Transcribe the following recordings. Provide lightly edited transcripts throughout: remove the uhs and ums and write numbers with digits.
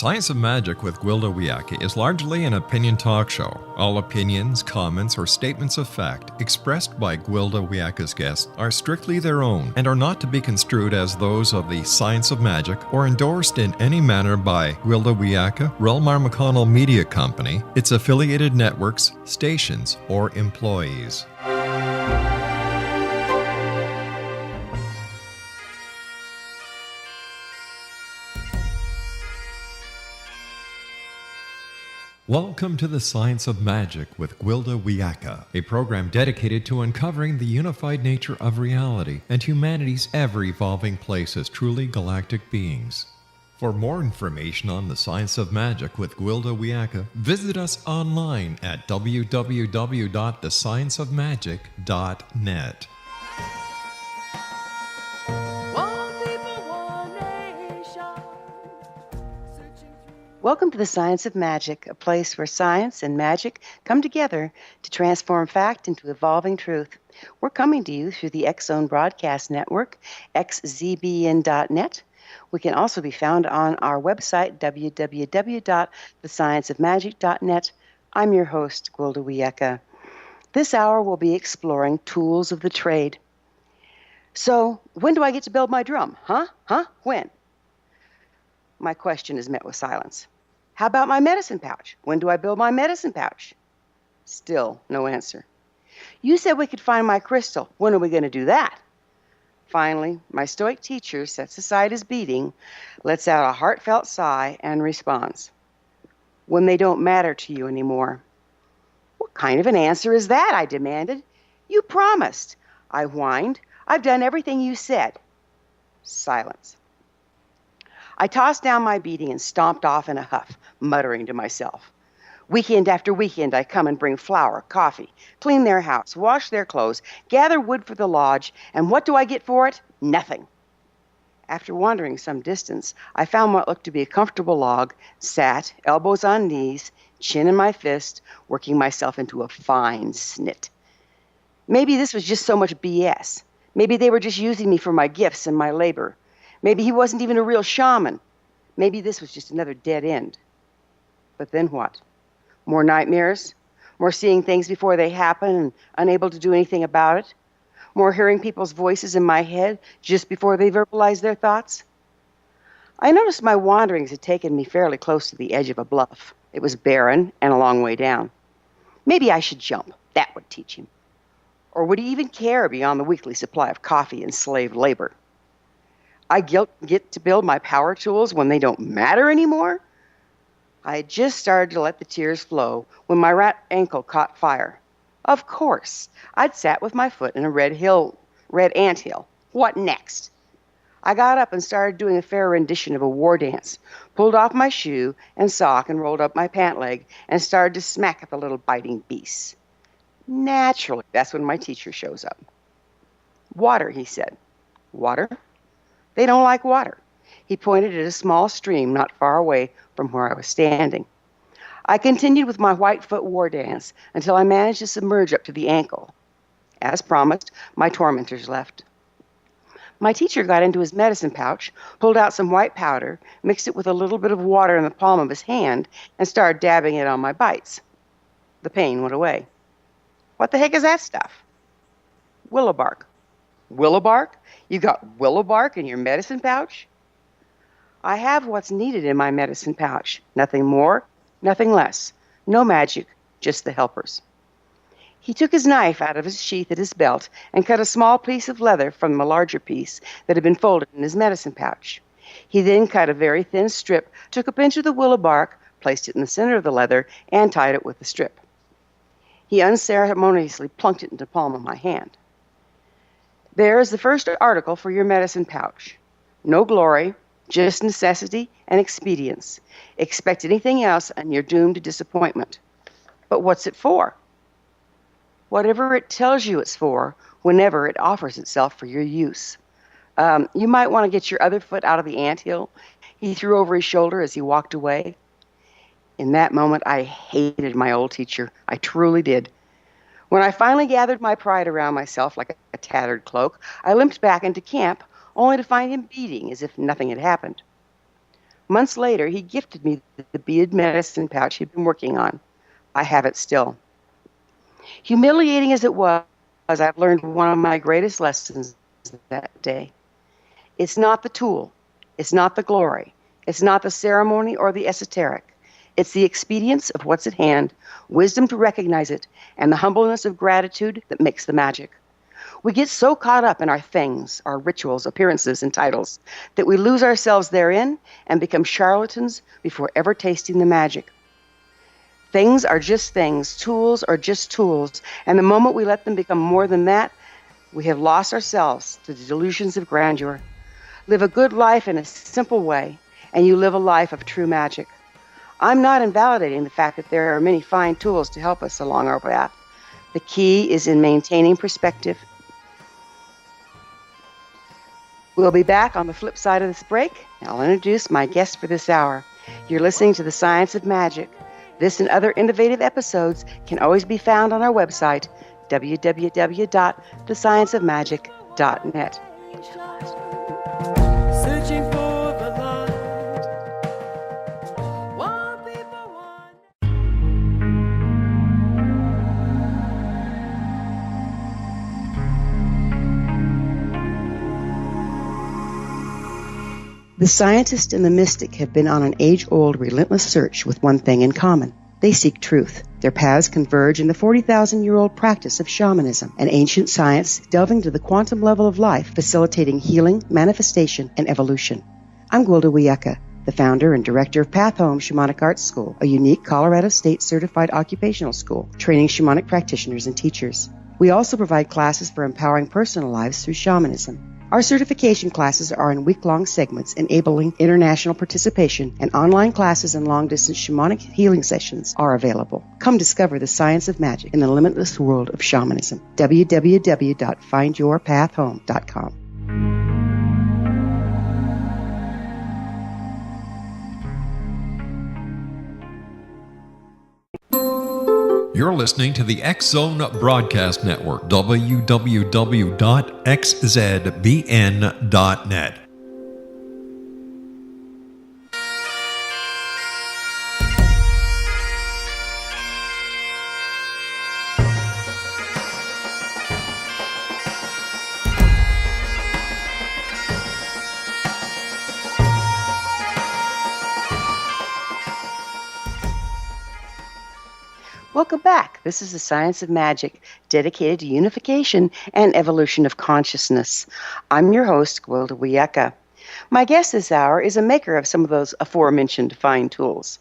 Science of Magic with Gwilda Wiyaka is largely an opinion talk show. All opinions, comments, or statements of fact expressed by Gwilda Wiyaka's guests are strictly their own and are not to be construed as those of the Science of Magic or endorsed in any manner by Gwilda Wiyaka, Relmar McConnell Media Company, its affiliated networks, stations, or employees. Welcome to the Science of Magic with Gwilda Wiyaka, a program dedicated to uncovering the unified nature of reality and humanity's ever-evolving place as truly galactic beings. For more information on the Science of Magic with Gwilda Wiyaka, visit us online at www.thescienceofmagic.net. Welcome to the Science of Magic, a place where science and magic come together to transform fact into evolving truth. We're coming to you through the X-Zone Broadcast Network, xzbn.net. We can also be found on our website, www.thescienceofmagic.net. I'm your host, Gwilda Wiyaka. This hour we'll be exploring tools of the trade. So, when do I get to build my drum? When? My question is met with silence. How about my medicine pouch? When do I build my medicine pouch? Still no answer. You said we could find my crystal. When are we going to do that? Finally, my stoic teacher sets aside his beating, lets out a heartfelt sigh, and responds, when they don't matter to you anymore. What kind of an answer is that? I demanded. You promised. I whined. I've done everything you said. Silence. I tossed down my beating and stomped off in a huff, muttering to myself. Weekend after weekend, I come and bring flour, coffee, clean their house, wash their clothes, gather wood for the lodge, and what do I get for it? Nothing. After wandering some distance, I found what looked to be a comfortable log, sat, elbows on knees, chin in my fist, working myself into a fine snit. Maybe this was just so much BS. Maybe they were just using me for my gifts and my labor. Maybe he wasn't even a real shaman. Maybe this was just another dead end. But then what? More nightmares? More seeing things before they happen and unable to do anything about it? More hearing people's voices in my head just before they verbalize their thoughts? I noticed my wanderings had taken me fairly close to the edge of a bluff. It was barren and a long way down. Maybe I should jump. That would teach him. Or would he even care beyond the weekly supply of coffee and slave labor? I get to build my power tools when they don't matter anymore? I had just started to let the tears flow when my right ankle caught fire. Of course, I'd sat with my foot in a red anthill. What next? I got up and started doing a fair rendition of a war dance, pulled off my shoe and sock and rolled up my pant leg and started to smack at the little biting beasts. Naturally, that's when my teacher shows up. Water, he said. Water? They don't like water. He pointed at a small stream not far away from where I was standing. I continued with my Whitefoot war dance until I managed to submerge up to the ankle. As promised, my tormentors left. My teacher got into his medicine pouch, pulled out some white powder, mixed it with a little bit of water in the palm of his hand, and started dabbing it on my bites. The pain went away. What the heck is that stuff? Willow bark. Willow bark? You got willow bark in your medicine pouch? I have what's needed in my medicine pouch. Nothing more, nothing less. No magic, just the helpers. He took his knife out of his sheath at his belt and cut a small piece of leather from the larger piece that had been folded in his medicine pouch. He then cut a very thin strip, took a pinch of the willow bark, placed it in the center of the leather, and tied it with the strip. He unceremoniously plunked it into the palm of my hand. There is the first article for your medicine pouch. No glory, just necessity and expedience. Expect anything else and you're doomed to disappointment. But what's it for? Whatever it tells you it's for, whenever it offers itself for your use. You might want to get your other foot out of the anthill, he threw over his shoulder as he walked away. In that moment, I hated my old teacher. I truly did. When I finally gathered my pride around myself like a tattered cloak, I limped back into camp, only to find him beating as if nothing had happened. Months later, he gifted me the beaded medicine pouch he'd been working on. I have it still. Humiliating as it was, I've learned one of my greatest lessons that day. It's not the tool. It's not the glory. It's not the ceremony or the esoteric. It's the expedience of what's at hand, wisdom to recognize it, and the humbleness of gratitude that makes the magic. We get so caught up in our things, our rituals, appearances, and titles that we lose ourselves therein and become charlatans before ever tasting the magic. Things are just things. Tools are just tools. And the moment we let them become more than that, we have lost ourselves to the delusions of grandeur. Live a good life in a simple way, and you live a life of true magic. I'm not invalidating the fact that there are many fine tools to help us along our path. The key is in maintaining perspective. We'll be back on the flip side of this break. I'll introduce my guest for this hour. You're listening to The Science of Magic. This and other innovative episodes can always be found on our website, www.thescienceofmagic.net. Searching for the light. One people, one. The scientist and the mystic have been on an age-old, relentless search with one thing in common. They seek truth. Their paths converge in the 40,000-year-old practice of shamanism, an ancient science delving to the quantum level of life, facilitating healing, manifestation, and evolution. I'm Gwilda Wiyaka, the founder and director of Path Home Shamanic Arts School, a unique Colorado State-certified occupational school training shamanic practitioners and teachers. We also provide classes for empowering personal lives through shamanism. Our certification classes are in week-long segments enabling international participation, and online classes and long-distance shamanic healing sessions are available. Come discover the science of magic in the limitless world of shamanism. www.findyourpathhome.com. You're listening to the X Zone Broadcast Network, www.xzbn.net. Welcome back. This is The Science of Magic, dedicated to unification and evolution of consciousness. I'm your host, Gwilda Wiyaka. My guest this hour is a maker of some of those aforementioned fine tools.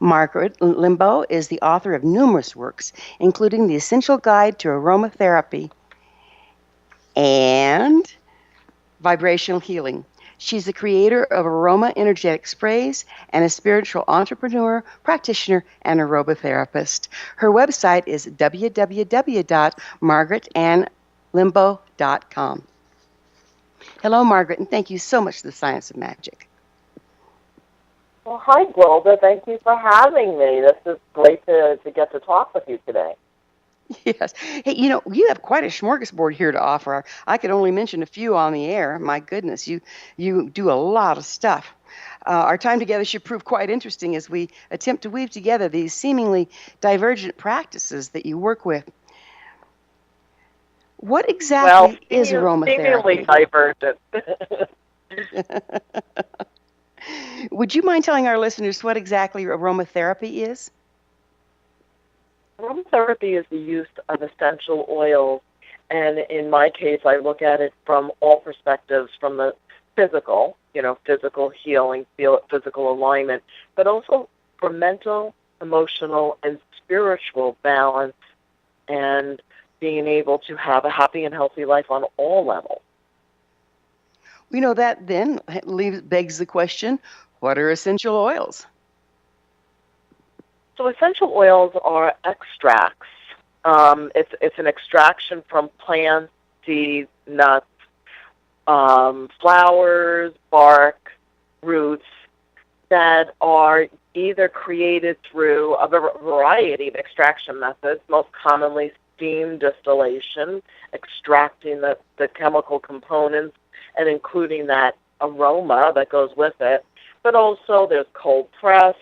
Margaret LEMBO is the author of numerous works, including The Essential Guide to Aromatherapy and Vibrational Healing. She's the creator of aroma energetic sprays and a spiritual entrepreneur, practitioner, and aromatherapist. Her website is www.margaretandlembo.com. Hello, Margaret, and thank you so much for The Science of Magic. Well, hi, Gwilda. Thank you for having me. This is great to get to talk with you today. Yes. Hey, you have quite a smorgasbord here to offer. I could only mention a few on the air. My goodness, you do a lot of stuff. Our time together should prove quite interesting as we attempt to weave together these seemingly divergent practices that you work with. What exactly is aromatherapy? Seemingly divergent. Would you mind telling our listeners what exactly aromatherapy is? Aromatherapy is the use of essential oils, and in my case, I look at it from all perspectives, from the physical, physical healing, physical alignment, but also for mental, emotional, and spiritual balance, and being able to have a happy and healthy life on all levels. That then begs the question, what are essential oils? So essential oils are extracts. It's an extraction from plants, seeds, nuts, flowers, bark, roots that are either created through a variety of extraction methods, most commonly steam distillation, extracting the chemical components and including that aroma that goes with it, But also there's cold pressed,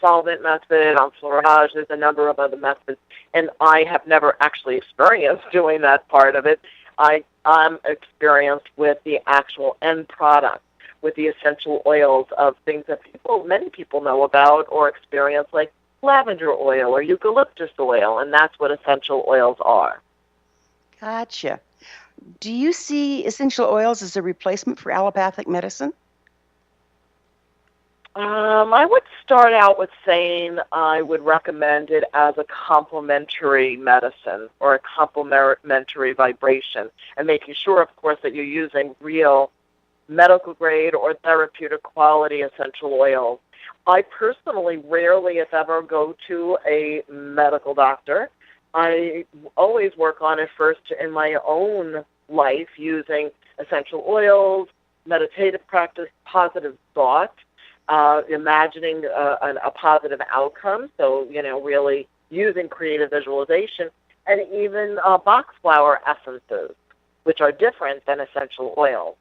solvent method, enfleurage. There's a number of other methods, and I have never actually experienced doing that part of it. I'm experienced with the actual end product, with the essential oils of things that many people know about or experience, like lavender oil or eucalyptus oil, and that's what essential oils are. Gotcha. Do you see essential oils as a replacement for allopathic medicine? I would start out with saying I would recommend it as a complementary medicine or a complementary vibration, and making sure, of course, that you're using real medical grade or therapeutic quality essential oils. I personally rarely, if ever, go to a medical doctor. I always work on it first in my own life using essential oils, meditative practice, positive thought, imagining a positive outcome. So, really using creative visualization, and even box flower essences, which are different than essential oils.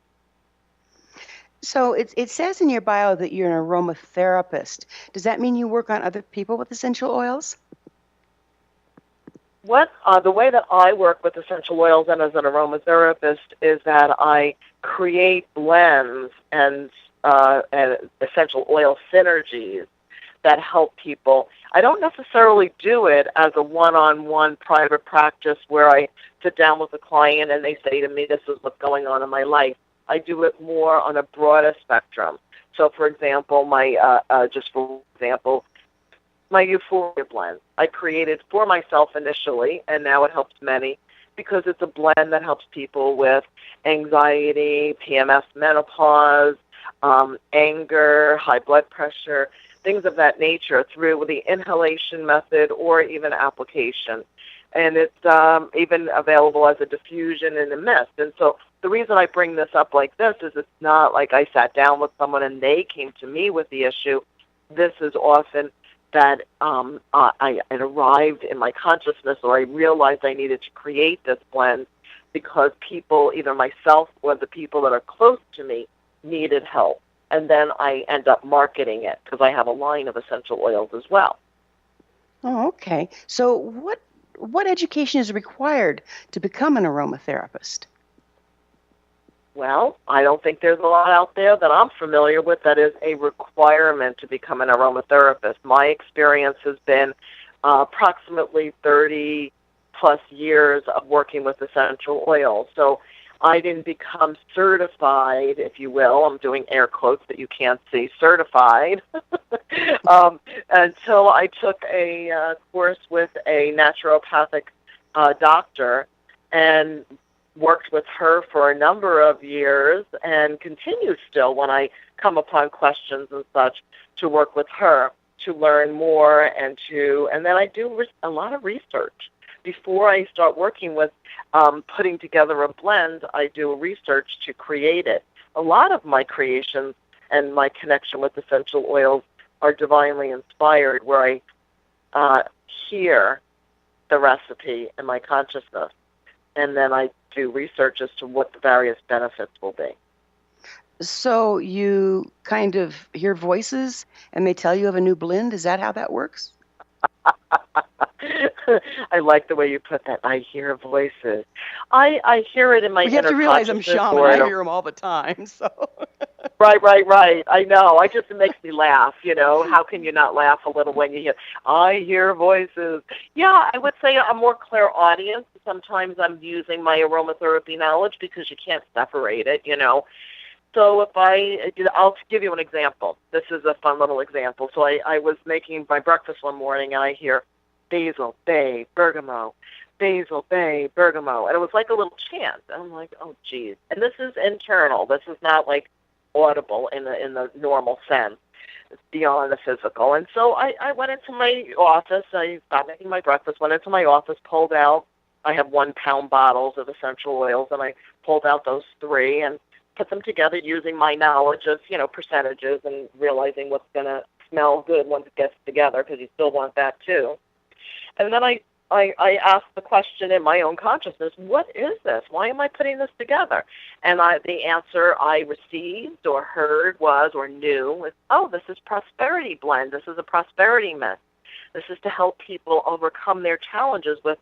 So it says in your bio that you're an aromatherapist. Does that mean you work on other people with essential oils? The way that I work with essential oils and as an aromatherapist is that I create blends and essential oil synergies that help people. I don't necessarily do it as a one-on-one private practice where I sit down with a client and they say to me, this is what's going on in my life. I do it more on a broader spectrum. So, for example, my Euphoria blend, I created for myself initially, and now it helps many because it's a blend that helps people with anxiety, PMS, menopause, anger, high blood pressure, things of that nature through the inhalation method or even application. And it's even available as a diffusion in a mist. And so the reason I bring this up like this is it's not like I sat down with someone and they came to me with the issue. This is often that it arrived in my consciousness, or I realized I needed to create this blend because people, either myself or the people that are close to me, needed help. And then I end up marketing it because I have a line of essential oils as well. Oh, okay. So what education is required to become an aromatherapist? Well, I don't think there's a lot out there that I'm familiar with that is a requirement to become an aromatherapist. My experience has been approximately 30 plus years of working with essential oils. So I didn't become certified, if you will. I'm doing air quotes that you can't see, certified, until I took a course with a naturopathic doctor and worked with her for a number of years and continue still when I come upon questions and such to work with her to learn more and then I do a lot of research. Before I start working with putting together a blend, I do research to create it. A lot of my creations and my connection with essential oils are divinely inspired, where I hear the recipe in my consciousness, and then I do research as to what the various benefits will be. So you kind of hear voices and they tell you of a new blend? Is that how that works? I like the way you put that. I hear voices. I hear it in my You have inner to realize I'm consciousness. shaman. I hear them all the time. So Right. I know. It makes me laugh, How can you not laugh a little when you hear, I hear voices? Yeah, I would say I'm more clairaudient. Sometimes I'm using my aromatherapy knowledge because you can't separate it, So I'll give you an example. This is a fun little example. So I was making my breakfast one morning and I hear basil, bay, bergamot, basil, bay, bergamot. And it was like a little chant. And I'm like, oh, geez. And this is internal. This is not like audible in the normal sense. It's beyond the physical. And so I went into my office. I stopped making my breakfast, went into my office, pulled out. I have 1 pound bottles of essential oils, and I pulled out those 3 and put them together using my knowledge of, percentages and realizing what's going to smell good once it gets together, because you still want that too. And then I I asked the question in my own consciousness, what is this? Why am I putting this together? And the answer I received or heard was, or knew, was, oh, this is prosperity blend. This is a prosperity mix. This is to help people overcome their challenges with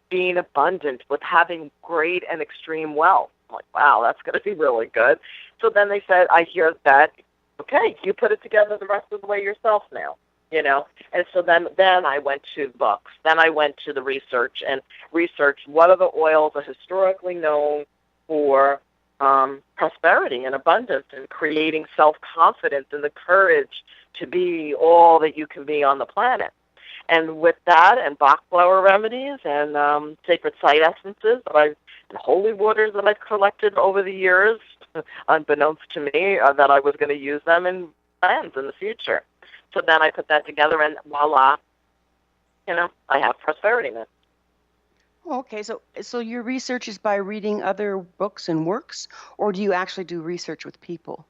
being abundant, with having great and extreme wealth. I'm like, wow, that's going to be really good. So then they said, I hear that, okay, you put it together the rest of the way yourself now. And so then I went to books. Then I went to the research and researched what are the oils that are historically known for prosperity and abundance and creating self-confidence and the courage to be all that you can be on the planet. And with that, and Bach flower remedies and sacred site essences, the holy waters that I've collected over the years, unbeknownst to me, that I was going to use them in plans in the future. So then I put that together, and voila, I have prosperity mix. Okay, so your research is by reading other books and works, or do you actually do research with people?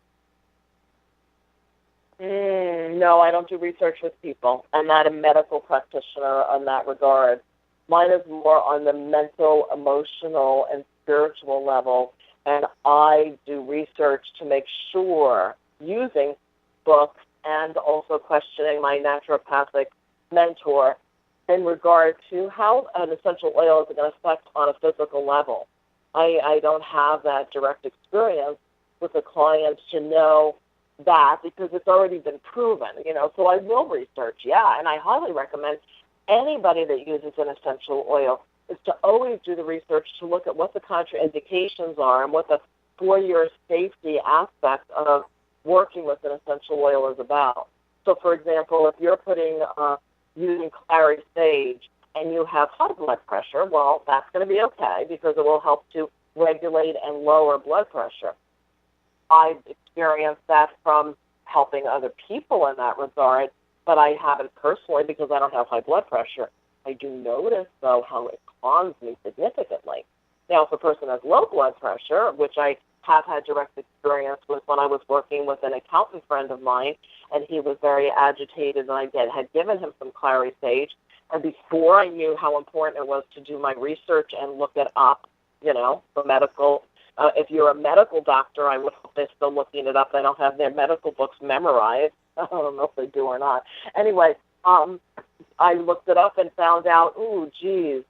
No, I don't do research with people. I'm not a medical practitioner on that regard. Mine is more on the mental, emotional, and spiritual level, and I do research to make sure, using books and also questioning my naturopathic mentor in regard to how an essential oil is going to affect on a physical level. I don't have that direct experience with a client to know that because it's already been proven, so I will research, and I highly recommend anybody that uses an essential oil is to always do the research to look at what the contraindications are and what the for-your safety aspect of working with an essential oil is about. So, for example, if you're using clary sage and you have high blood pressure, well, that's going to be okay because it will help to regulate and lower blood pressure. I've experienced that from helping other people in that regard, but I haven't personally because I don't have high blood pressure. I do notice, though, how it calms me significantly. Now, if a person has low blood pressure, which I have had direct experience with when I was working with an accountant friend of mine, and he was very agitated, and I had given him some clary sage, and before I knew how important it was to do my research and look it up, the medical. If you're a medical doctor, I would hope they're still looking it up. They don't have their medical books memorized. I don't know if they do or not. Anyway, I looked it up and found out, ooh, geez,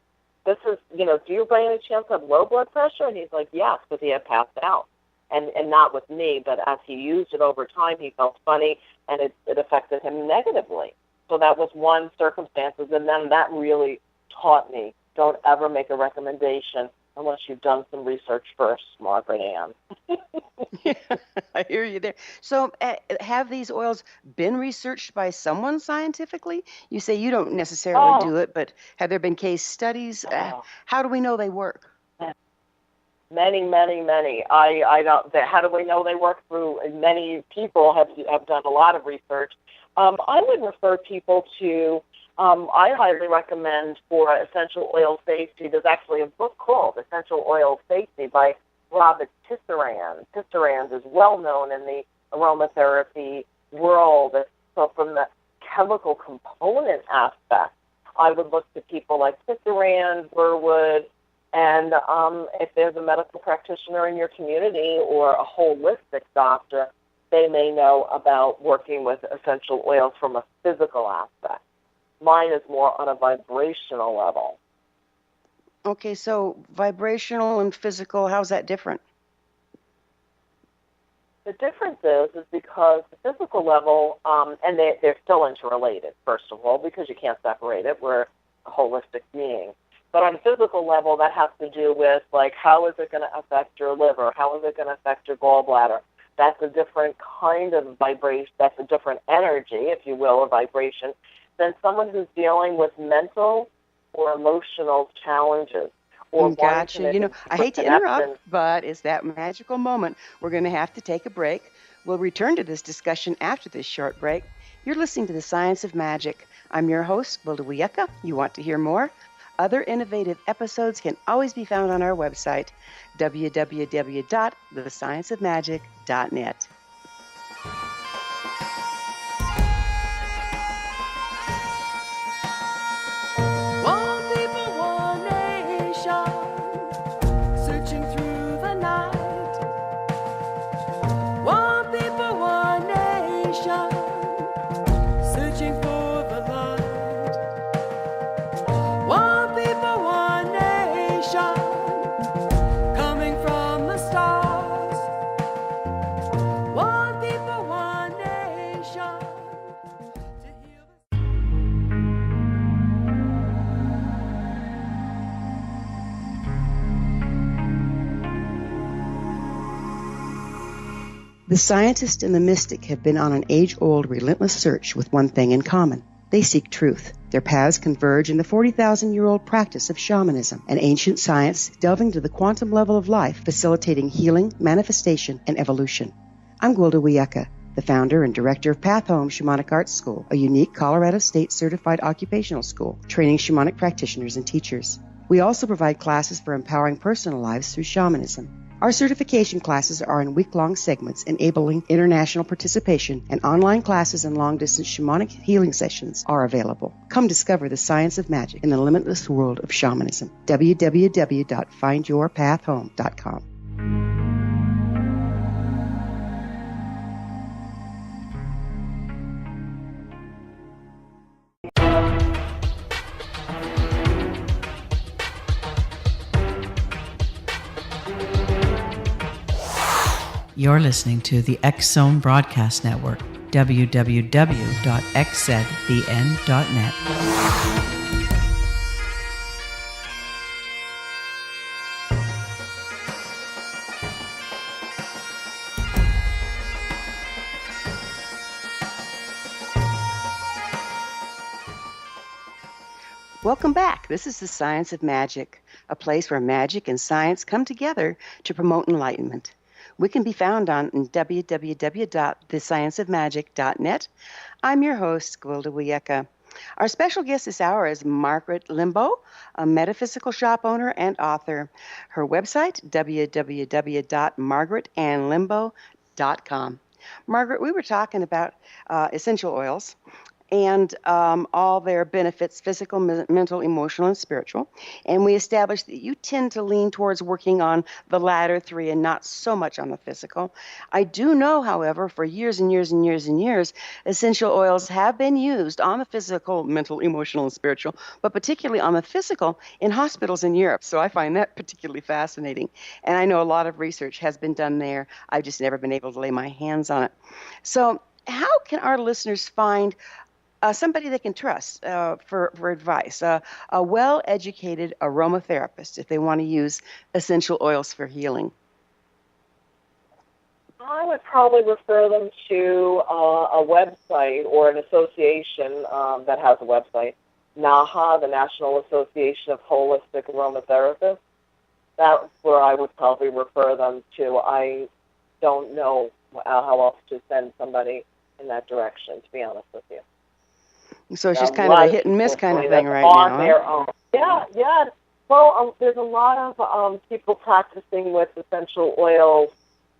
this is, do you by any chance have low blood pressure? And he's like, yes, because he had passed out. And not with me, but as he used it over time, he felt funny, and it affected him negatively. So that was one circumstance, and then that really taught me, don't ever make a recommendation unless you've done some research first, Margaret Ann. Yeah, I hear you there. So have these oils been researched by someone scientifically? You say you don't necessarily do it, but have there been case studies? How do we know they work? Many, many, many. I don't. How do we know they work? Through many people have done a lot of research. I would refer people to. I highly recommend for essential oil safety. There's actually a book called Essential Oil Safety by Robert Tisserand. Tisserand is well known in the aromatherapy world. So from the chemical component aspect, I would look to people like Tisserand, Burwood, and if there's a medical practitioner in your community or a holistic doctor, they may know about working with essential oils from a physical aspect. Mine is more on a vibrational level. Okay, so vibrational and physical, how's that different? The difference is because the physical level, and they're still interrelated, first of all, because you can't separate it. We're a holistic being. But on a physical level, that has to do with, like, how is it going to affect your liver? How is it going to affect your gallbladder? That's a different kind of vibration. That's a different energy, if you will, or vibration, than someone who's dealing with mental or emotional challenges. Or gotcha. I hate to interrupt, but it's that magical moment. We're going to have to take a break. We'll return to this discussion after this short break. You're listening to The Science of Magic. I'm your host, Gwilda Wiyaka. You want to hear more? Other innovative episodes can always be found on our website, www.thescienceofmagic.net. Won't The scientist and the mystic have been on an age-old, relentless search with one thing in common. They seek truth. Their paths converge in the 40,000-year-old practice of shamanism, an ancient science delving to the quantum level of life, facilitating healing, manifestation, and evolution. I'm Gwilda Wiyaka, the founder and director of Path Home Shamanic Arts School, a unique Colorado State certified occupational school training shamanic practitioners and teachers. We also provide classes for empowering personal lives through shamanism. Our certification classes are in week-long segments enabling international participation, and online classes and long-distance shamanic healing sessions are available. Come discover the science of magic in the limitless world of shamanism. www.findyourpathhome.com. You're listening to the X Zone Broadcast Network, www.xzbn.net. Welcome back. This is the Science of Magic, a place where magic and science come together to promote enlightenment. We can be found on www.thescienceofmagic.net. I'm your host, Gwilda Wiyaka. Our special guest this hour is Margaret LEMBO, a metaphysical shop owner and author. Her website, www.margaretandlembo.com. Margaret, we were talking about essential oils and all their benefits, physical, mental, emotional, and spiritual. And we established that you tend to lean towards working on the latter three and not so much on the physical. I do know, however, for years and years and years and years, essential oils have been used on the physical, mental, emotional, and spiritual, but particularly on the physical in hospitals in Europe. So I find that particularly fascinating. And I know a lot of research has been done there. I've just never been able to lay my hands on it. So how can our listeners find somebody they can trust for advice, a well-educated aromatherapist if they want to use essential oils for healing? I would probably refer them to a website or an association that has a website. NAHA, the National Association of Holistic Aromatherapists. That's where I would probably refer them to. I don't know how else to send somebody in that direction, to be honest with you. So it's just kind of a hit and miss kind of thing right now. On their own. Yeah. Well, there's a lot of people practicing with essential oils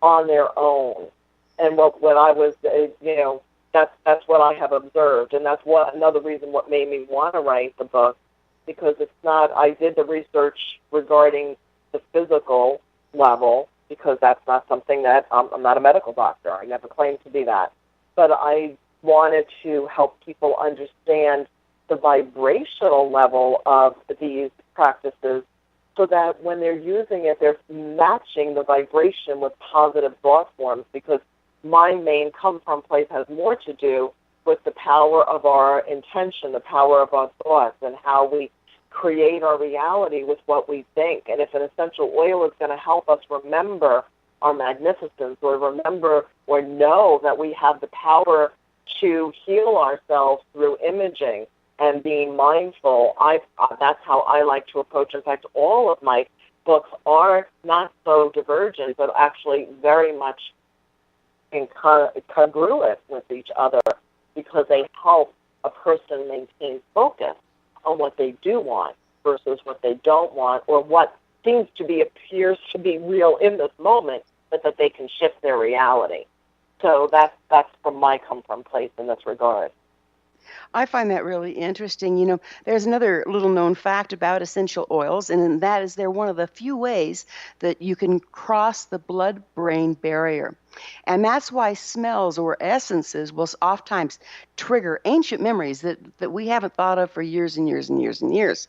on their own, and what I was, that's what I have observed, and that's another reason what made me want to write the book, because it's not. I did the research regarding the physical level because that's not something that I'm not a medical doctor. I never claimed to be that, but I wanted to help people understand the vibrational level of these practices so that when they're using it, they're matching the vibration with positive thought forms, because my main come-from place has more to do with the power of our intention, the power of our thoughts, and how we create our reality with what we think. And if an essential oil is going to help us remember our magnificence, or remember or know that we have the power to heal ourselves through imaging and being mindful, that's how I like to approach. In fact, all of my books are not so divergent, but actually very much congruent with each other, because they help a person maintain focus on what they do want versus what they don't want, or what appears to be real in this moment, but that they can shift their reality. So that's from my come-from place in this regard. I find that really interesting. You know, there's another little known fact about essential oils, and that is they're one of the few ways that you can cross the blood-brain barrier. And that's why smells or essences will oftentimes trigger ancient memories that we haven't thought of for years and years and years and years.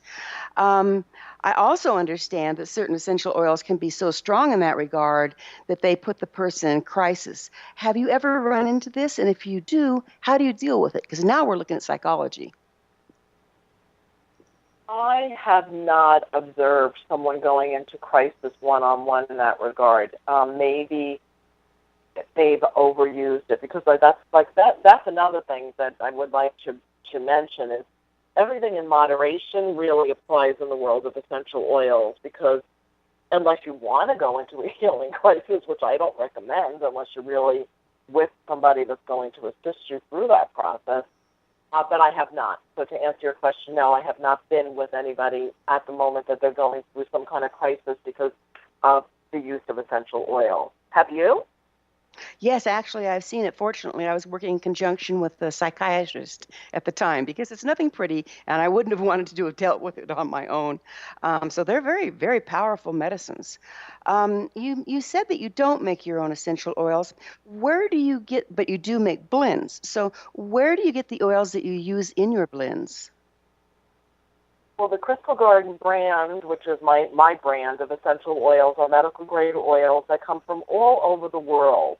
I also understand that certain essential oils can be so strong in that regard that they put the person in crisis. Have you ever run into this? And if you do, how do you deal with it? Because now we're looking at psychology. I have not observed someone going into crisis one-on-one in that regard. Maybe they've overused it, because that's another thing that I would like to mention is everything in moderation really applies in the world of essential oils, because unless you want to go into a healing crisis, which I don't recommend unless you're really with somebody that's going to assist you through that process, but I have not. So to answer your question, no, I have not been with anybody at the moment that they're going through some kind of crisis because of the use of essential oils. Have you? Yes, actually, I've seen it. Fortunately, I was working in conjunction with the psychiatrist at the time because it's nothing pretty, and I wouldn't have wanted to have dealt with it on my own. So they're very, very powerful medicines. You said that you don't make your own essential oils. Where do you get, but you do make blends. So where do you get the oils that you use in your blends? Well, the Crystal Garden brand, which is my brand of essential oils, are medical grade oils that come from all over the world.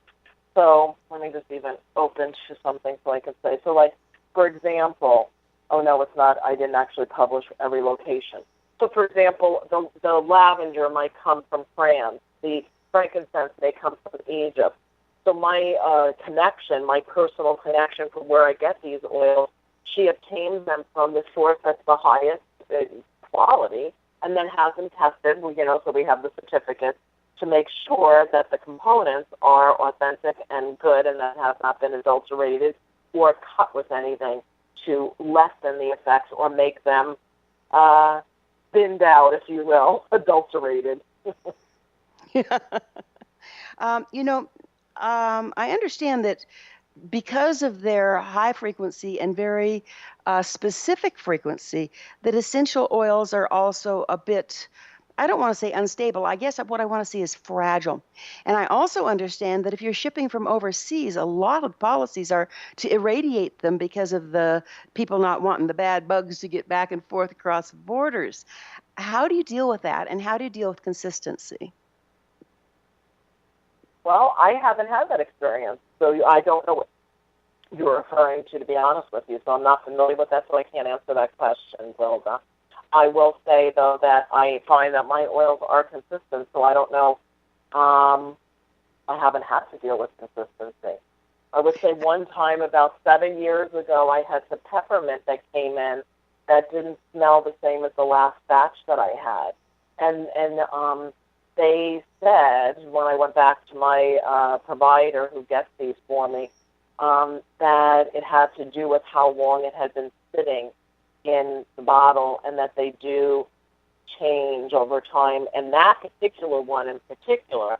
So let me just even open to something so I can say. So like, for example, oh no, it's not, I didn't actually publish every location. So for example, the lavender might come from France. The frankincense may come from Egypt. So my connection, my personal connection from where I get these oils, she obtains them from the source that's the highest quality, and then has them tested, so we have the certificate to make sure that the components are authentic and good and that have not been adulterated or cut with anything to lessen the effects or make them thinned out, if you will, adulterated. I understand that because of their high frequency and very specific frequency, that essential oils are also a bit, I don't want to say unstable. I guess what I want to see is fragile. And I also understand that if you're shipping from overseas, a lot of policies are to irradiate them because of the people not wanting the bad bugs to get back and forth across borders. How do you deal with that? And how do you deal with consistency? Well, I haven't had that experience, so I don't know what you're referring to be honest with you. So I'm not familiar with that, so I can't answer that question, Gwilda. I will say, though, that I find that my oils are consistent, so I don't know. I haven't had to deal with consistency. I would say one time about 7 years ago, I had some peppermint that came in that didn't smell the same as the last batch that I had. And they said, when I went back to my provider who gets these for me, that it had to do with how long it had been sitting in the bottle and that they do change over time. And that particular one in particular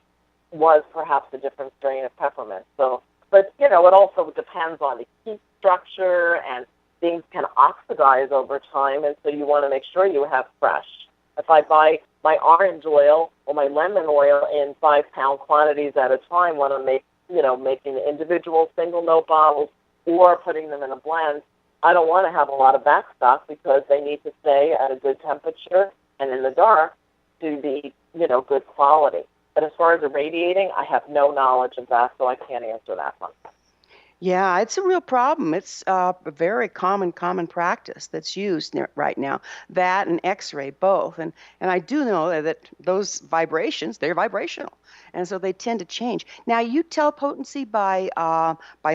was perhaps a different strain of peppermint. So, but, it also depends on the heat structure, and things can oxidize over time, and so you want to make sure you have fresh. If I buy my orange oil or my lemon oil in 5-pound quantities at a time when I'm making individual single note bottles or putting them in a blend, I don't want to have a lot of backstock because they need to stay at a good temperature and in the dark to be, good quality. But as far as irradiating, I have no knowledge of that, so I can't answer that one. Yeah, it's a real problem. It's a very common practice that's used right now. That and X-ray both, and I do know that those vibrations, they're vibrational, and so they tend to change. Now, you tell potency by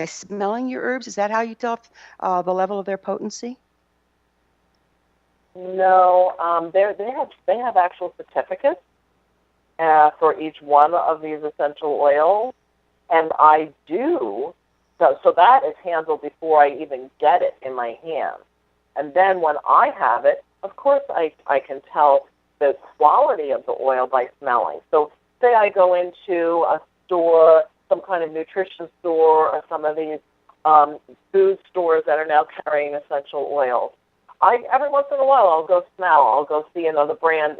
smelling your herbs. Is that how you tell the level of their potency? No, they have actual certificates for each one of these essential oils, and I do. So that is handled before I even get it in my hand. And then when I have it, of course I can tell the quality of the oil by smelling. So say I go into a store, some kind of nutrition store, or some of these food stores that are now carrying essential oils. Every once in a while I'll go smell, I'll go see another brand,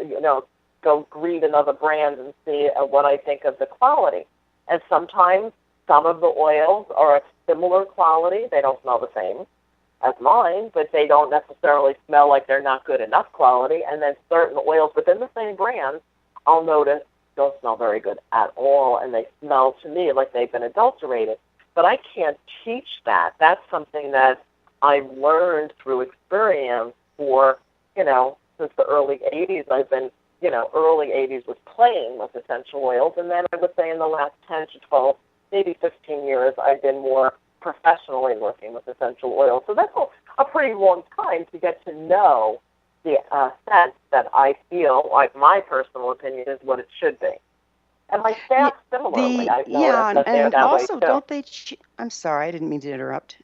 go greet another brand and see what I think of the quality. And sometimes some of the oils are of similar quality. They don't smell the same as mine, but they don't necessarily smell like they're not good enough quality. And then certain oils within the same brand, I'll notice, don't smell very good at all, and they smell to me like they've been adulterated. But I can't teach that. That's something that I've learned through experience for, since the early 80s. I've been, early 80s was playing with essential oils, and then I would say in the last 10 to 12 maybe 15 years, I've been more professionally working with essential oils. So that's a pretty long time to get to know the scent that I feel, like my personal opinion, is what it should be. And my staff, similarly, I've noticed that they're and that also, way, too. don't they? I'm sorry, I didn't mean to interrupt.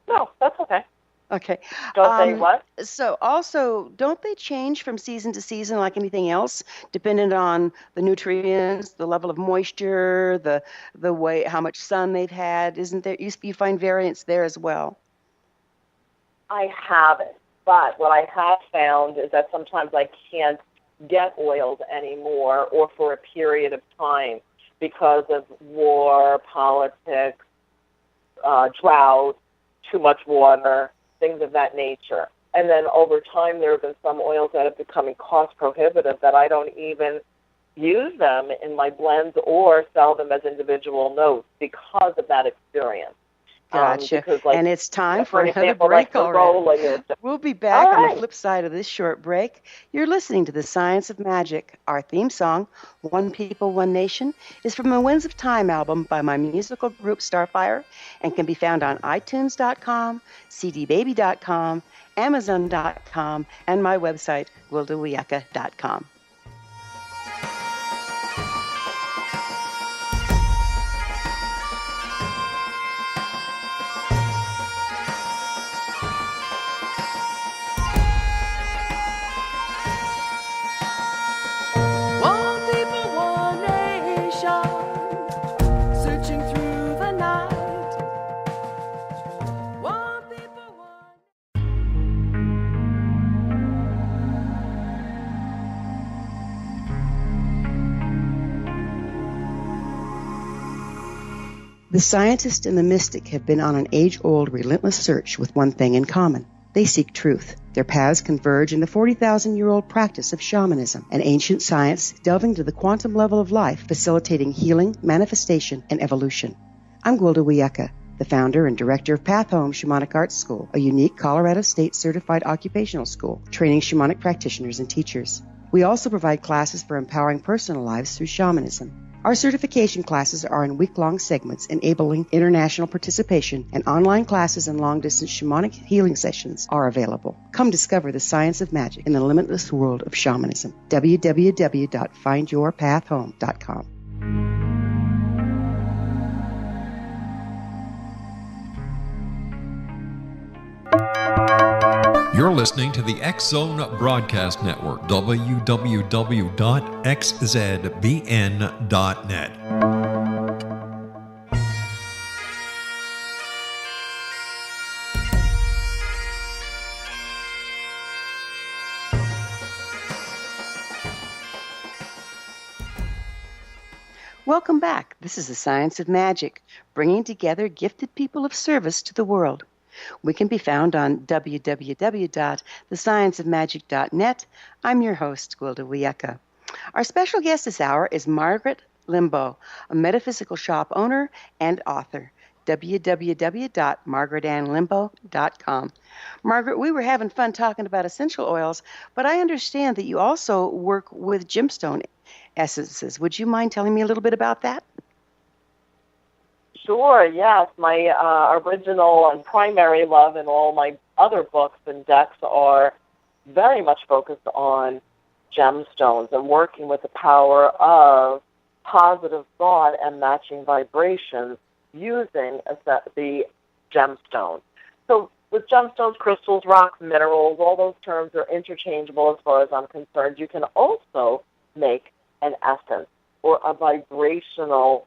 No, that's okay. Okay. Don't they what? So also, don't they change from season to season like anything else, dependent on the nutrients, the level of moisture, the way, how much sun they've had? Isn't there? You find variance there as well. I haven't. But what I have found is that sometimes I can't get oils anymore or for a period of time because of war, politics, drought, too much water, things of that nature. And then over time, there have been some oils that have become cost prohibitive that I don't even use them in my blends or sell them as individual notes because of that experience. Gotcha. Because, And it's time for another example, break like already. We'll be back All on the right. flip side of this short break. You're listening to The Science of Magic. Our theme song, One People, One Nation, is from the Winds of Time album by my musical group Starfire and can be found on iTunes.com, cdbaby.com, amazon.com, and my website, gwildawiyaka.com. One people, one nation, searching through the night. One people, one. The scientist and the mystic have been on an age-old, relentless search with one thing in common. They seek truth. Their paths converge in the 40,000-year-old practice of shamanism, an ancient science delving to the quantum level of life, facilitating healing, manifestation, and evolution. I'm Gwilda Wiyaka, the founder and director of Path Home Shamanic Arts School, a unique Colorado State certified occupational school training shamanic practitioners and teachers. We also provide classes for empowering personal lives through shamanism. Our certification classes are in week-long segments enabling international participation, and online classes and long-distance shamanic healing sessions are available. Come discover the science of magic in the limitless world of shamanism. www.findyourpathhome.com. You're listening to the X Zone Broadcast Network, www.xzbn.net. Welcome back. This is the Science of Magic, bringing together gifted people of service to the world. We can be found on www.thescienceofmagic.net. I'm your host, Gwilda Wiyaka. Our special guest this hour is Margaret LEMBO, a metaphysical shop owner and author. www.margaretannlembo.com. Margaret, we were having fun talking about essential oils, but I understand that you also work with gemstone essences. Would you mind telling me a little bit about that? Sure, yes. My original and primary love in all my other books and decks are very much focused on gemstones and working with the power of positive thought and matching vibrations using the gemstone. So with gemstones, crystals, rocks, minerals, all those terms are interchangeable as far as I'm concerned. You can also make an essence or a vibrational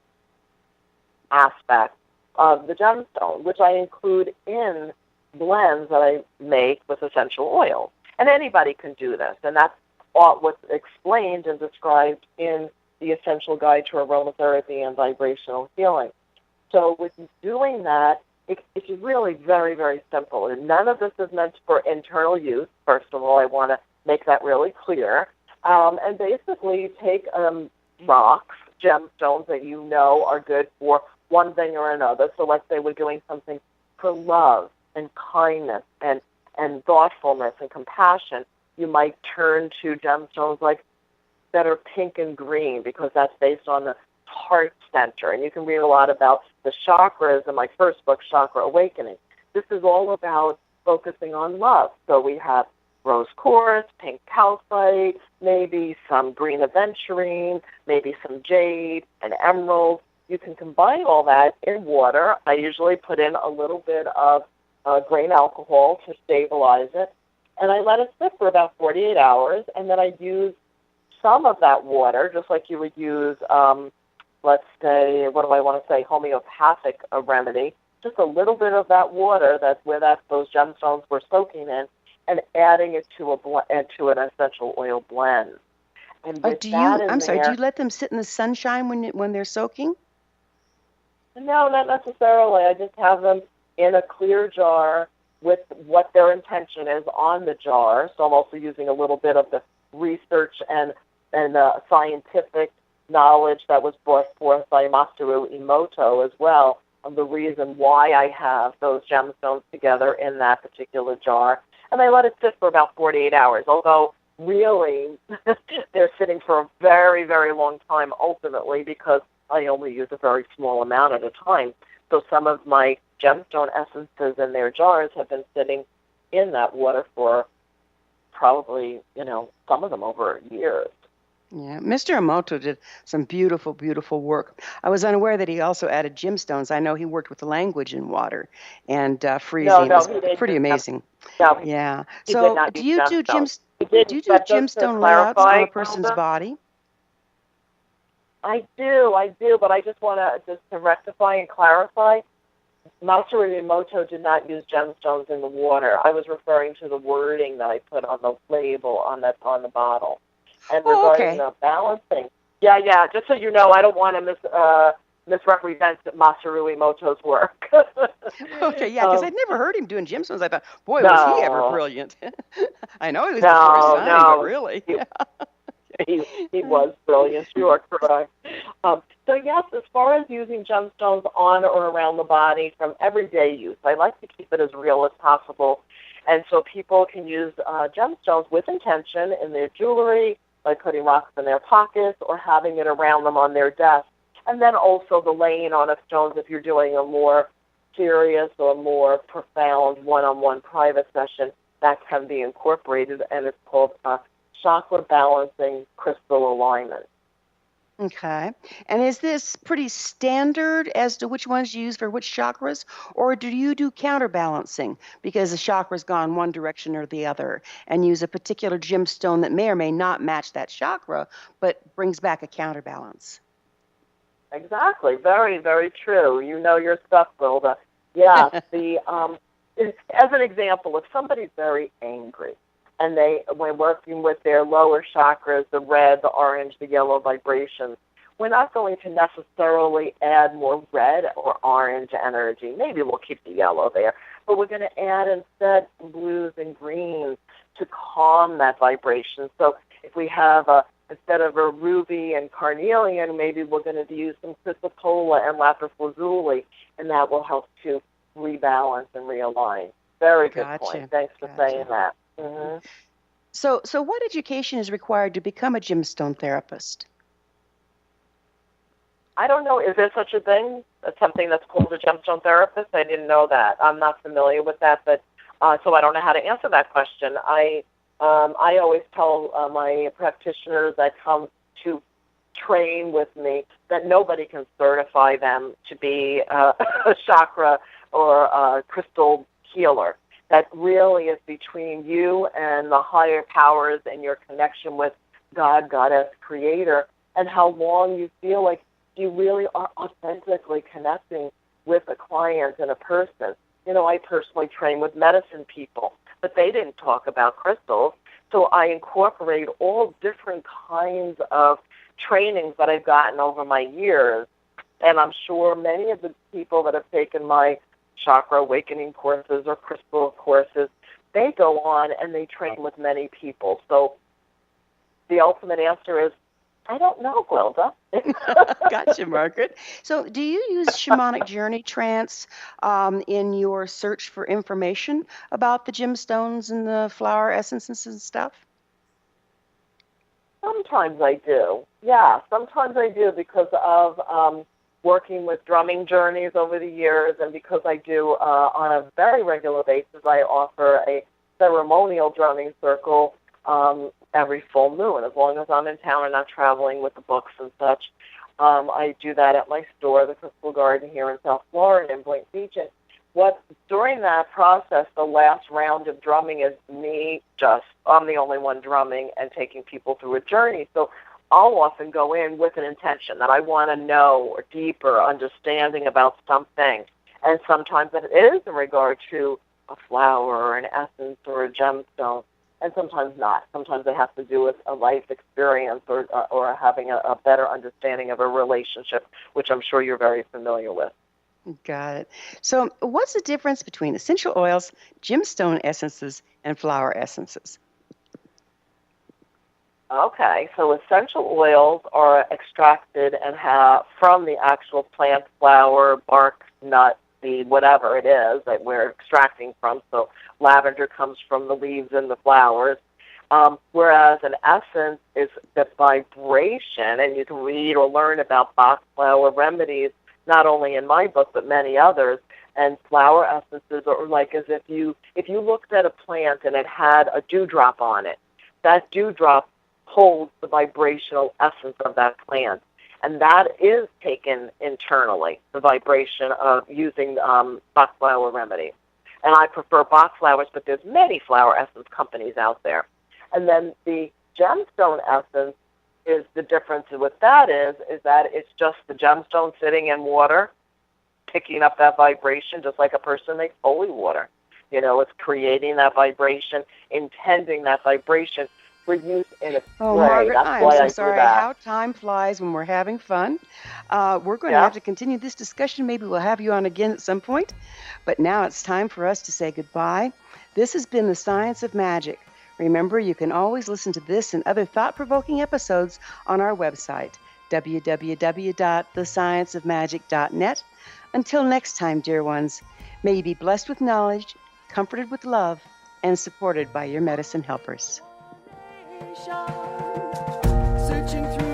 aspect of the gemstone, which I include in blends that I make with essential oils. And anybody can do this, and that's what's explained and described in the Essential Guide to Aromatherapy and Vibrational Healing. So with doing that, it's really very, very simple. And none of this is meant for internal use. First of all, I want to make that really clear. And basically take rocks, gemstones that you know are good for one thing or another. So let's say we're doing something for love and kindness and thoughtfulness and compassion. You might turn to gemstones like that are pink and green because that's based on the heart center. And you can read a lot about the chakras in my first book, Chakra Awakening. This is all about focusing on love. So we have rose quartz, pink calcite, maybe some green aventurine, maybe some jade, and emerald. You can combine all that in water. I usually put in a little bit of grain alcohol to stabilize it, and I let it sit for about 48 hours, and then I use some of that water, just like you would use, let's say, what do I want to say, homeopathic remedy, just a little bit of that water that's where those gemstones were soaking in, and adding it to an essential oil blend. And with Do you? that in I'm sorry. Do there, you let them sit in the sunshine when they're soaking? no, not necessarily. I just have them in a clear jar with what their intention is on the jar. So I'm also using a little bit of the research and scientific knowledge that was brought forth by Masaru Emoto as well, of the reason why I have those gemstones together in that particular jar. And I let it sit for about 48 hours, although really they're sitting for a very, very long time ultimately, because I only use a very small amount at a time. So some of my gemstone essences in their jars have been sitting in that water for probably, some of them over years. Yeah, Mr. Emoto did some beautiful, beautiful work. I was unaware that he also added gemstones. I know he worked with the language in water and freezing. It was he didn't pretty use them. amazing. No, Yeah. he did So, not do use you do gemstones. He didn't, but just to gemstone layouts on clarify, a person's Gwilda, body? I do, but I just want to rectify and clarify. Masaru Emoto did not use gemstones in the water. I was referring to the wording that I put on the label on the bottle. And Oh, regarding okay. the balancing, yeah, just so you know, I don't want to misrepresent Masaru Emoto's work. Okay, yeah, because I'd never heard him doing gemstones. I thought, boy, was he ever No, brilliant. I know he was before his time, but no. really. He was brilliant. You are correct. So yes, as far as using gemstones on or around the body from everyday use, I like to keep it as real as possible. And so people can use gemstones with intention in their jewelry, by putting rocks in their pockets or having it around them on their desk. And then also the laying on of stones if you're doing a more serious or more profound one-on-one private session, that can be incorporated, and it's called chakra balancing crystal alignment. Okay. And is this pretty standard as to which ones you use for which chakras? Or do you do counterbalancing because the chakra's gone one direction or the other and use a particular gemstone that may or may not match that chakra, but brings back a counterbalance? Exactly. Very, very true. You know your stuff, Gwilda. Yeah. As an example, if somebody's very angry and when working with their lower chakras, the red, the orange, the yellow vibrations, we're not going to necessarily add more red or orange energy. Maybe we'll keep the yellow there, but we're going to add instead blues and greens to calm that vibration. So if we have instead of a ruby and carnelian, maybe we're going to use some chrysocolla and lapis lazuli, and that will help to rebalance and realign. Very good point. Thanks for saying that. Mm-hmm. So what education is required to become a gemstone therapist? I don't know. Is there such a thing? That's something that's called a gemstone therapist? I didn't know that. I'm not familiar with that, but so I don't know how to answer that question. I always tell my practitioners that come to train with me that nobody can certify them to be a chakra or a crystal healer. That really is between you and the higher powers and your connection with God, Goddess, Creator, and how long you feel like you really are authentically connecting with a client and a person. I personally train with medicine people, but they didn't talk about crystals. So I incorporate all different kinds of trainings that I've gotten over my years. And I'm sure many of the people that have taken my chakra awakening courses or crystal courses, they go on and they train with many people. So the ultimate answer is, I don't know, Gwilda. Gotcha, Margaret. So do you use shamanic journey trance in your search for information about the gemstones and the flower essences and stuff? Sometimes I do. Yeah, sometimes I do because of working with drumming journeys over the years, and because I do on a very regular basis, I offer a ceremonial drumming circle every full moon, as long as I'm in town and not traveling with the books and such. I do that at my store, the Crystal Garden here in South Florida in Boynton Beach. And during that process, the last round of drumming is I'm the only one drumming and taking people through a journey. So I'll often go in with an intention that I want to know a deeper understanding about something. And sometimes it is in regard to a flower or an essence or a gemstone, and sometimes not. Sometimes it has to do with a life experience or having a better understanding of a relationship, which I'm sure you're very familiar with. Got it. So, what's the difference between essential oils, gemstone essences, and flower essences? Okay, so essential oils are extracted and from the actual plant, flower, bark, nut, seed, whatever it is that we're extracting from. So lavender comes from the leaves and the flowers, whereas an essence is the vibration, and you can read or learn about Bach flower remedies not only in my book but many others. And flower essences are like as if you looked at a plant and it had a dewdrop on it. That dewdrop holds the vibrational essence of that plant, and that is taken internally, the vibration of using Bach flower remedy. And I prefer Bach flowers, but there's many flower essence companies out there. And then the gemstone essence is the difference with that is that it's just the gemstone sitting in water, picking up that vibration, just like a person makes holy water. It's creating that vibration, intending that vibration for use in a Oh, spray. Margaret, That's I am why so I do sorry that. how time flies when we're having fun. We're going to Yeah. have to continue this discussion. Maybe we'll have you on again at some point. But now it's time for us to say goodbye. This has been The Science of Magic. Remember, you can always listen to this and other thought-provoking episodes on our website, www.thescienceofmagic.net. Until next time, dear ones, may you be blessed with knowledge, comforted with love, and supported by your medicine helpers. Searching through